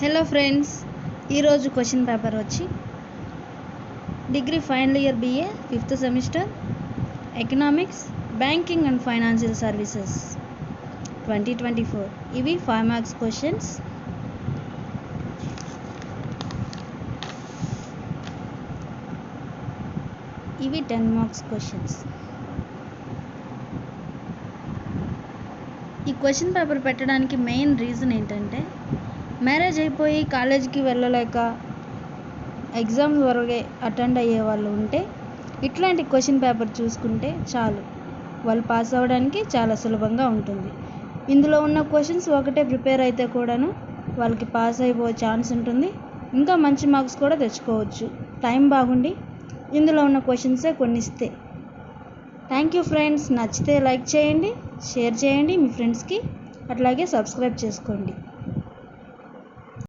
Hello friends, ఈరోజు question paper వచ్చి degree final year BA 5th semester economics banking and financial services 2024. ఇవి 5 marks questions. ఇవి 10 marks questions. ఈ question paper పెట్టడానికి main reason ఏంటంటే, marriage అయిపోయి కాలేజీకి వెళ్ళలేక ఎగ్జామ్స్ వరకే అటెండ్ అయ్యే వాళ్ళు ఉంటే ఇట్లాంటి క్వశ్చన్ పేపర్ చూసుకుంటే చాలు, వాళ్ళు పాస్ అవ్వడానికి చాలా సులభంగా ఉంటుంది. ఇందులో ఉన్న క్వశ్చన్స్ ఒకటే ప్రిపేర్ అయితే కూడాను వాళ్ళకి పాస్ అయిపోయే ఛాన్స్ ఉంటుంది, ఇంకా మంచి మార్క్స్ కూడా తెచ్చుకోవచ్చు టైం బాగుండి ఇందులో ఉన్న క్వశ్చన్సే కొన్ని ఇస్తే. Thank you friends. నచ్చితే లైక్ చేయండి, షేర్ చేయండి మీ ఫ్రెండ్స్కి, అట్లాగే సబ్స్క్రైబ్ చేసుకోండి.